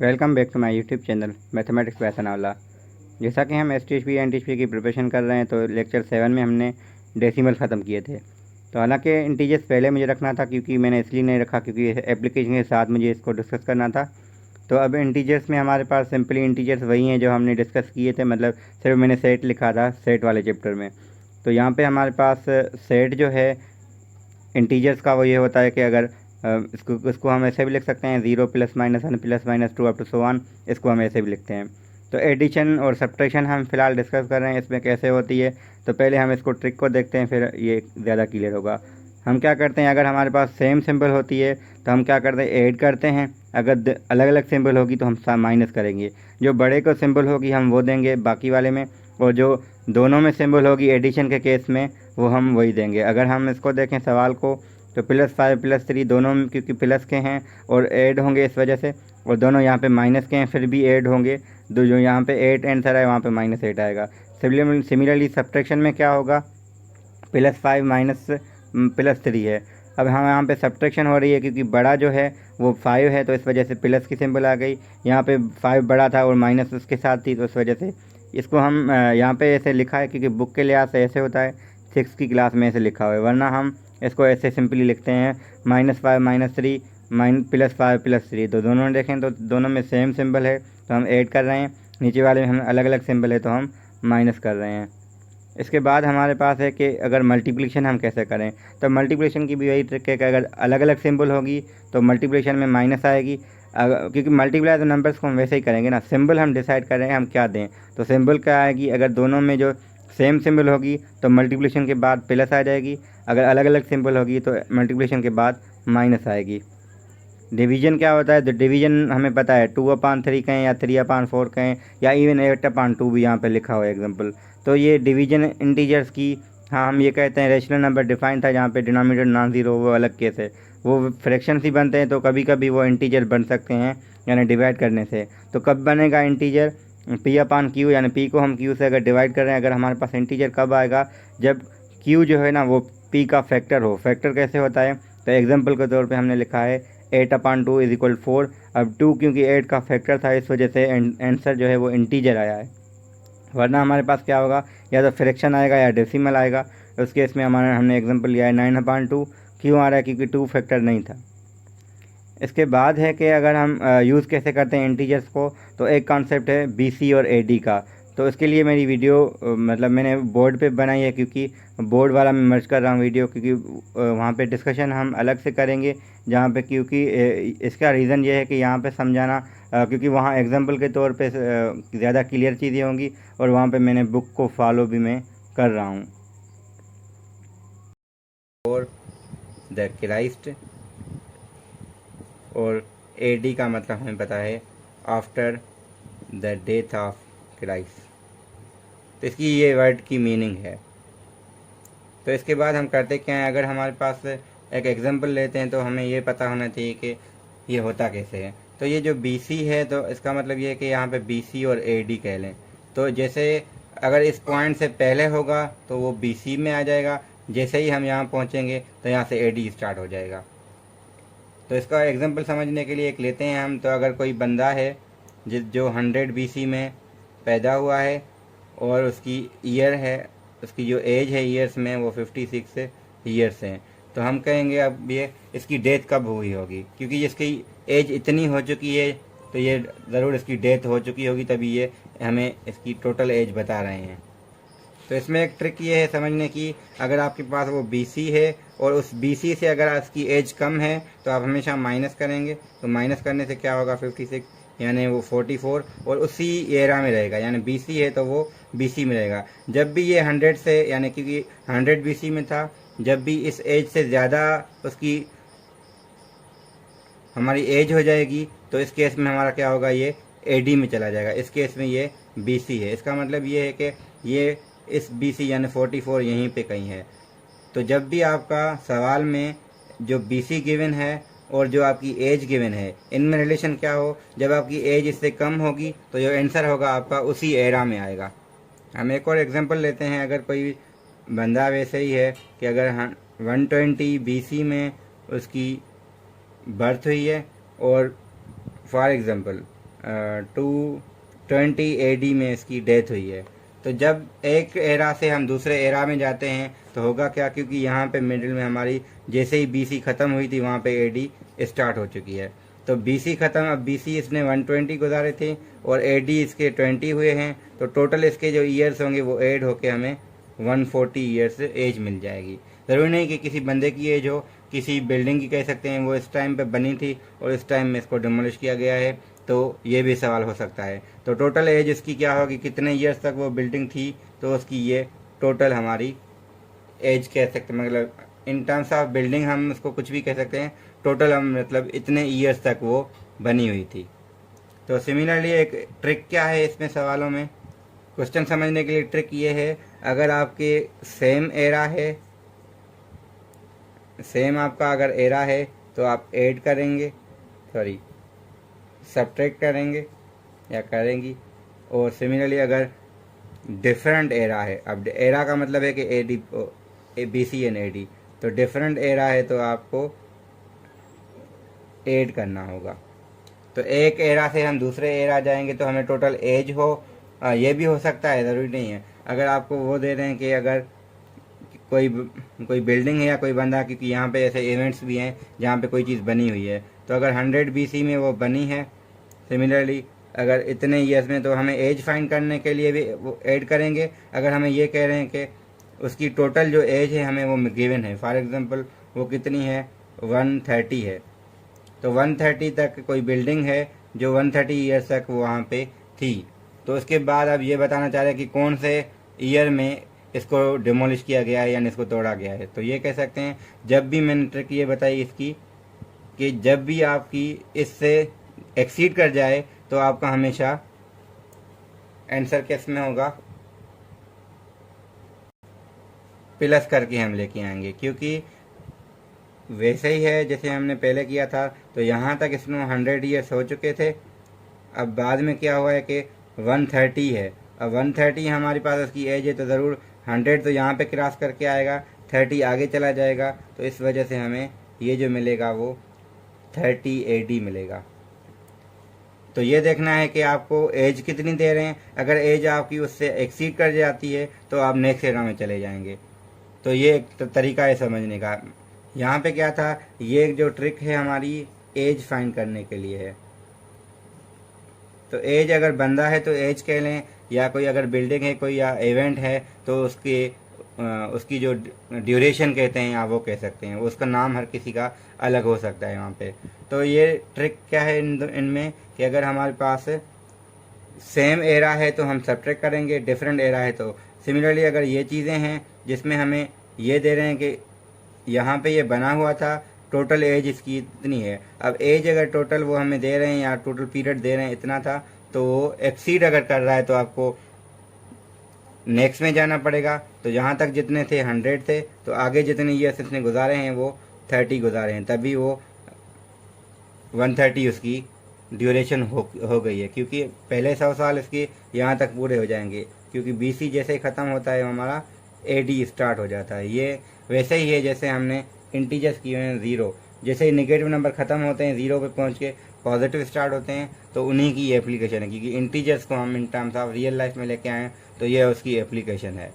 Welcome back to my YouTube channel mathematics पैसनावला। जैसा कि हम STHP NTHP की प्रिपरेशन कर रहे हैं तो लेक्चर 7 में हमने डेसिमल ख़त्म किए थे। तो हालांकि इंटीजर्स पहले मुझे रखना था क्योंकि मैंने इसलिए नहीं रखा क्योंकि एप्लीकेशन के साथ मुझे इसको डिस्कस करना था। तो अब इंटीजर्स में हमारे पास सिंपली इंटीजर्स वही हैं जो हमने डिस्कस किए थे, मतलब सिर्फ मैंने सेट लिखा था सेट वाले चैप्टर में। तो यहाँ पर हमारे पास सेट जो है इंटीजर्स का वो ये होता है कि अगर इसको हम ऐसे भी लिख सकते हैं 0 + -1 + -2 अप टू सो ऑन, इसको हम ऐसे भी लिखते हैं। तो एडिशन और सब्ट्रैक्शन हम फिलहाल डिस्कस कर रहे हैं इसमें कैसे होती है। तो पहले हम इसको ट्रिक को देखते हैं, फिर ये ज़्यादा क्लियर होगा। हम क्या करते हैं, अगर हमारे पास सेम सिंबल होती है तो हम क्या करते हैं, ऐड करते हैं। अगर अलग अलग सिंबल होगी तो हम माइनस करेंगे। जो बड़े को सिंबल होगी हम वो देंगे बाकी वाले में, और जो दोनों में सिंबल होगी एडिशन के केस में वो हम वही देंगे। अगर हम इसको देखें सवाल को तो +5 +3 दोनों क्योंकि प्लस के हैं और ऐड होंगे इस वजह से, और दोनों यहाँ पे माइनस के हैं फिर भी ऐड होंगे। जो यहाँ पे 8 आंसर है वहाँ पे -8 आएगा। सिमिलरली सब्ट्रैक्शन में क्या होगा, +5 +3 है। अब हम यहाँ पे सब्ट्रैक्शन हो रही है क्योंकि बड़ा जो है वो 5 है तो इस वजह से प्लस की सिंबल आ गई। यहाँ पे 5 बड़ा था और माइनस उसके साथ थी तो इस वजह से इसको हम यहाँ पे ऐसे लिखा है क्योंकि बुक के लिहाज से ऐसे होता है, 6 की क्लास में ऐसे लिखा हुआ है, वरना हम इसको ऐसे सिंपली लिखते हैं -5 -3 +5 +3। तो दोनों देखें तो दोनों में सेम सिंबल है तो हम ऐड कर रहे हैं, नीचे वाले में हम अलग अलग सिंबल है तो हम माइनस कर रहे हैं। इसके बाद हमारे पास है कि अगर मल्टीप्लिकेशन हम कैसे करें। तो मल्टीप्लिकेशन की भी वही ट्रिक है कि अगर अलग अलग सिंबल होगी तो मल्टीप्लिकेशन में माइनस आएगी। क्योंकि मल्टीप्लाई तो नंबर्स को हम वैसे ही करेंगे ना, सिंबल हम डिसाइड कर रहे हैं हम क्या दें। तो सिंबल क्या आएगी, अगर दोनों में जो सेम सिंबल होगी तो मल्टीप्लिकेशन के बाद प्लस आ जाएगी, अगर अलग अलग सिंबल होगी तो मल्टीप्लिकेशन के बाद माइनस आएगी। डिवीजन क्या होता है, तो डिवीजन हमें पता है 2/3 कहें या 3/4 कहें या इवन 8/2 भी यहाँ पे लिखा हुआ है एग्जांपल। तो ये डिवीजन इंटीजर्स की, हाँ हम ये कहते हैं रेशनल नंबर डिफाइन था जहाँ पे डिनोमिनेटर नॉन ज़ीरो, वो अलग केस है। वो फ्रैक्शंस ही बनते हैं तो कभी कभी वो इंटीजर बन सकते हैं यानी डिवाइड करने से। तो कब बनेगा इंटीजर, P/Q, यानी P को हम Q से अगर डिवाइड कर रहे हैं, अगर हमारे पास इंटीजर कब आएगा, जब Q जो है ना वो P का फैक्टर हो। फैक्टर कैसे होता है, तो एग्जांपल के तौर पे हमने लिखा है 8/2 = 4। अब 2 क्योंकि 8 का फैक्टर था इस वजह से आंसर जो है वो इंटीजर आया है, वरना हमारे पास क्या होगा, या तो फ्रैक्शन आएगा या डेसिमल आएगा। उस केस में हमने एग्जांपल लिया है 9/2। क्यों आ रहा है, क्योंकि 2 फैक्टर नहीं था। इसके बाद है कि अगर हम यूज़ कैसे करते हैं इंटीजर्स को, तो एक कॉन्सेप्ट है BC और AD का। तो इसके लिए मेरी वीडियो मतलब मैंने बोर्ड पे बनाई है क्योंकि बोर्ड वाला मैं मर्ज कर रहा हूँ वीडियो, क्योंकि वहाँ पे डिस्कशन हम अलग से करेंगे जहाँ पे, क्योंकि इसका रीज़न ये है कि यहाँ पे समझाना क्योंकि वहाँ एग्जांपल के तौर पे ज़्यादा क्लियर चीज़ें होंगी और वहाँ पे मैंने बुक को फॉलो भी मैं कर रहा हूँ। और द क्राइस्ट, और AD का मतलब हमें पता है after the death of Christ. तो इसकी ये वर्ड की मीनिंग है। तो इसके बाद हम करते क्या हैं, अगर हमारे पास एक एग्जांपल लेते हैं तो हमें ये पता होना चाहिए कि ये होता कैसे है। तो ये जो BC है तो इसका मतलब ये है कि यहाँ पे BC और AD कह लें। तो जैसे अगर इस पॉइंट से पहले होगा तो वो BC में आ जाएगा, जैसे ही हम यहाँ पहुँचेंगे तो यहाँ से AD स्टार्ट हो जाएगा। तो इसका एग्जांपल समझने के लिए एक लेते हैं हम। तो अगर कोई बंदा है जो 100 BC में पैदा हुआ है और उसकी ईयर है, उसकी जो एज है ईयर्स में वो 56 ईयर्स हैं, तो हम कहेंगे अब ये इसकी डेथ कब हुई होगी, क्योंकि इसकी एज इतनी हो चुकी है तो ये ज़रूर इसकी डेथ हो चुकी होगी, तभी ये हमें इसकी टोटल एज बता रहे हैं। तो इसमें एक ट्रिक ये है समझने की, अगर आपके पास वो BC है और उस BC से अगर उसकी एज कम है तो आप हमेशा माइनस करेंगे। तो माइनस करने से क्या होगा, 56 यानी वो 44 और उसी एरा में रहेगा, यानी BC है तो वो BC में रहेगा। जब भी ये 100 से, यानी क्योंकि 100 BC में था, जब भी इस एज से ज़्यादा उसकी हमारी एज हो जाएगी तो इस केस में हमारा क्या होगा, ये AD में चला जाएगा। इस केस में ये BC है। इसका मतलब ये है कि ये इस BC यानी 44 यहीं पे कहीं है। तो जब भी आपका सवाल में जो BC गिवन है और जो आपकी एज गिवन है, इनमें रिलेशन क्या हो, जब आपकी एज इससे कम होगी तो जो आंसर होगा आपका उसी एरा में आएगा। हम एक और एग्जांपल लेते हैं। अगर कोई बंदा वैसे ही है कि अगर 120 BC में उसकी बर्थ हुई है और फॉर एग्जांपल 220 AD में इसकी डेथ हुई है। तो जब एक एरा से हम दूसरे एरा में जाते हैं तो होगा क्या, क्योंकि यहाँ पे मिडिल में हमारी जैसे ही BC ख़त्म हुई थी वहाँ पे AD स्टार्ट हो चुकी है। तो BC ख़त्म, अब BC इसने 120 गुजारे थे और AD इसके 20 हुए हैं, तो टोटल इसके जो ईयर्स होंगे वो ऐड होके हमें 140 ईयर्स एज मिल जाएगी। ज़रूरी नहीं कि किसी बंदे की एज हो, किसी बिल्डिंग की कह सकते हैं वो इस टाइम पे बनी थी और इस टाइम में इसको डिमोलिश किया गया है, तो ये भी सवाल हो सकता है। तो टोटल एज इसकी क्या होगी, कितने ईयर्स तक वो बिल्डिंग थी, तो उसकी ये टोटल हमारी एज कह सकते हैं, मतलब इन टर्म्स ऑफ बिल्डिंग हम उसको कुछ भी कह सकते हैं, टोटल हम मतलब इतने ईयर्स तक वो बनी हुई थी। तो सिमिलरली एक ट्रिक क्या है इसमें सवालों में, क्वेश्चन समझने के लिए ट्रिक ये है, अगर आपके सेम एरा है, सेम आपका अगर एरा है तो आप ऐड करेंगे, सब्ट्रैक्ट करेंगे या करेंगी। और सिमिलरली अगर डिफरेंट एरा है, अब एरा का मतलब है कि BC एंड AD, तो डिफरेंट एरा है तो आपको ऐड करना होगा। तो एक एरा से हम दूसरे एरा जाएंगे तो हमें टोटल एज हो, ये भी हो सकता है, ज़रूरी नहीं है। अगर आपको वो दे रहे हैं कि अगर कोई बिल्डिंग है या कोई बंदा, क्योंकि यहाँ पे ऐसे इवेंट्स भी हैं जहाँ पे कोई चीज़ बनी हुई है, तो अगर 100 BC में वो बनी है, सिमिलरली अगर इतने ईयर्स में, तो हमें एज फाइंड करने के लिए भी वो ऐड करेंगे। अगर हमें ये कह रहे हैं कि उसकी टोटल जो एज है हमें वो गिवन है, फॉर एग्जांपल वो कितनी है, 130 है, तो 130 तक कोई बिल्डिंग है जो 130 ईयर्स तक वहाँ पे थी, तो उसके बाद अब ये बताना चाह रहे हैं कि कौन से ईयर में इसको डिमोलिश किया गया है यानी इसको तोड़ा गया है। तो ये कह सकते हैं, जब भी मैंने ट्रिक ये बताई इसकी कि जब भी आपकी इससे एक्सीड कर जाए तो आपका हमेशा आंसर किस में होगा, प्लस करके हम लेके आएंगे, क्योंकि वैसे ही है जैसे हमने पहले किया था। तो यहाँ तक इसमें 100 ईयर्स हो चुके थे, अब बाद में क्या हुआ है कि 130 है, अब 130 हमारे पास उसकी एज है, तो ज़रूर 100 तो यहाँ पे क्रॉस करके आएगा, 30 आगे चला जाएगा, तो इस वजह से हमें ये जो मिलेगा वो 30 AD मिलेगा। तो ये देखना है कि आपको एज कितनी दे रहे हैं, अगर एज आपकी उससे एक्सीड कर जाती है तो आप नेक्स्ट एरा में चले जाएंगे। तो ये एक तरीका है समझने का। यहाँ पे क्या था, ये जो ट्रिक है हमारी एज फाइंड करने के लिए है। तो एज अगर बंदा है तो एज कह लें, या कोई अगर बिल्डिंग है कोई या इवेंट है तो उसकी जो ड्यूरेशन कहते हैं या वो कह सकते हैं, उसका नाम हर किसी का अलग हो सकता है वहाँ पे। तो ये ट्रिक क्या है इनमें कि अगर हमारे पास सेम एरा है तो हम सब्ट्रैक्ट करेंगे, डिफरेंट एरा है तो सिमिलरली अगर ये चीज़ें हैं जिसमें हमें ये दे रहे हैं कि यहाँ पे ये बना हुआ था, टोटल एज इसकी इतनी है, अब एज अगर टोटल वो हमें दे रहे हैं या टोटल पीरियड दे रहे हैं इतना था, तो वो एक्सीड अगर कर रहा है तो आपको नेक्स्ट में जाना पड़ेगा। तो जहाँ तक जितने थे 100 थे, तो आगे जितने ईयर्स इसने गुजारे हैं वो 30 गुजारे हैं, तभी वो 130 उसकी ड्यूरेशन हो गई है, क्योंकि पहले 100 साल इसके यहाँ तक पूरे हो जाएंगे, क्योंकि BC जैसे ही ख़त्म होता है हमारा AD स्टार्ट हो जाता है। ये वैसे ही है जैसे हमने इंटीजर्स किए हैं 0, जैसे ही नेगेटिव नंबर ख़त्म होते हैं 0 पे पहुँच के पॉजिटिव स्टार्ट होते हैं, तो उन्हीं की एप्लीकेशन है, क्योंकि इंटीजर्स को हम in terms of real life में लेके आए हैं, तो ये उसकी एप्लीकेशन है।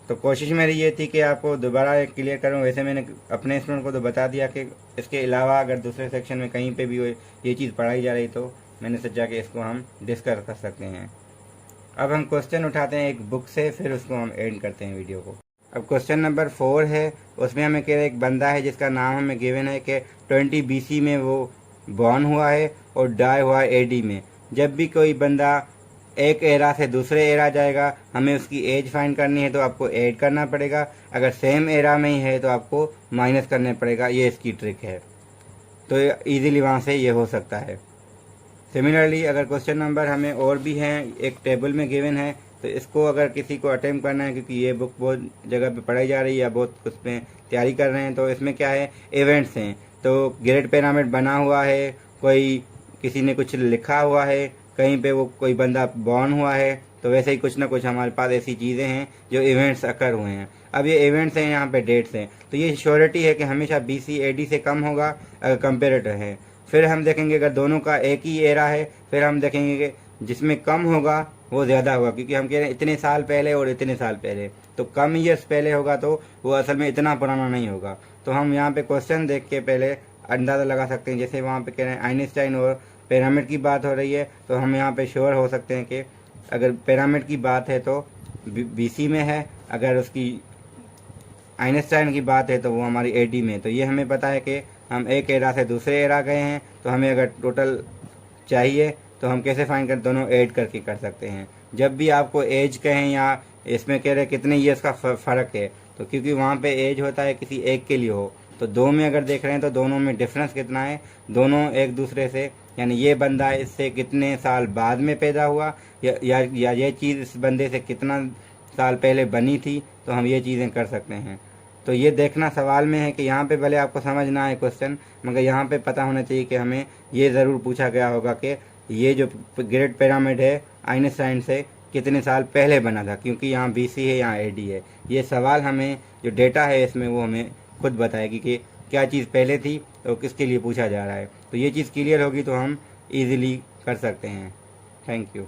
तो कोशिश मेरी ये थी कि आपको दोबारा क्लियर करूं। वैसे मैंने अपने स्टूडेंट को तो बता दिया कि इसके अलावा अगर दूसरे सेक्शन में कहीं पे भी ये चीज़ पढ़ाई जा रही तो मैंने सोचा कि इसको हम डिस्कस कर सकते हैं। अब हम क्वेश्चन उठाते हैं एक बुक से, फिर उसको हम एंड करते हैं वीडियो को। अब क्वेश्चन नंबर 4 है, उसमें हमें कह रहे एक बंदा है जिसका नाम हमें गिवन है कि 20 BC में वो बॉर्न हुआ है और डाई हुआ है AD में। जब भी कोई बंदा एक एरा से दूसरे एरा जाएगा, हमें उसकी एज फाइंड करनी है तो आपको ऐड करना पड़ेगा, अगर सेम एरा में ही है तो आपको माइनस करने पड़ेगा। ये इसकी ट्रिक है, तो इजीली वहाँ से ये हो सकता है। सिमिलरली अगर क्वेश्चन नंबर हमें और भी हैं, एक टेबल में गिवन है, तो इसको अगर किसी को अटेम्प्ट करना है, क्योंकि ये बुक बहुत जगह पे पढ़ाई जा रही है या बहुत उसमें तैयारी कर रहे हैं, तो इसमें क्या है, इवेंट्स हैं। तो ग्रेट पिरामिड बना हुआ है, कोई किसी ने कुछ लिखा हुआ है, कहीं पे वो कोई बंदा बॉर्न हुआ है, तो वैसे ही कुछ ना कुछ हमारे पास ऐसी चीज़ें हैं जो इवेंट्स अकर हुए हैं। अब ये इवेंट्स हैं, यहाँ पे डेट्स हैं, तो ये श्योरिटी है कि हमेशा BC AD से कम होगा अगर कंपेरेटर है। फिर हम देखेंगे अगर दोनों का एक ही एरा है, फिर हम देखेंगे कि जिसमें कम होगा वो ज़्यादा होगा, क्योंकि हम कह रहे हैं इतने साल पहले और इतने साल पहले, तो कम ईयर्स पहले होगा तो वो असल में इतना पुराना नहीं होगा। तो हम यहाँ पे क्वेश्चन देख के पहले अंदाज़ा लगा सकते हैं। जैसे वहाँ पे कह रहे हैं आइंस्टाइन और पिरामिड की बात हो रही है, तो हम यहाँ पे श्योर हो सकते हैं कि अगर पिरामिड की बात है तो BC में है, अगर उसकी आइंस्टाइन की बात है तो वो हमारी AD में। तो ये हमें पता है कि हम एक एरा से दूसरे एरा गए हैं, तो हमें अगर टोटल चाहिए तो हम कैसे फाइंड कर, दोनों ऐड करके कर सकते हैं। जब भी आपको एज कहें या इसमें कह रहे कितने ईयर्स का फ़र्क है, तो क्योंकि वहाँ पे एज होता है किसी एक के लिए हो, तो दो में अगर देख रहे हैं तो दोनों में डिफरेंस कितना है, दोनों एक दूसरे से, यानी ये बंदा इससे कितने साल बाद में पैदा हुआ या ये चीज़ इस बंदे से कितना साल पहले बनी थी, तो हम ये चीज़ें कर सकते हैं। तो ये देखना सवाल में है कि यहाँ पे भले आपको समझ ना आए क्वेश्चन, मगर यहाँ पे पता होना चाहिए कि हमें ये ज़रूर पूछा गया होगा कि ये जो ग्रेट पिरामिड है आइंस्टाइन से कितने साल पहले बना था, क्योंकि यहाँ BC है, यहाँ AD है। ये सवाल हमें जो डेटा है इसमें वो हमें खुद बताएगी कि क्या चीज़ पहले थी और किसके लिए पूछा जा रहा है। तो ये चीज़ क्लियर होगी तो हम ईज़िली कर सकते हैं। Thank you.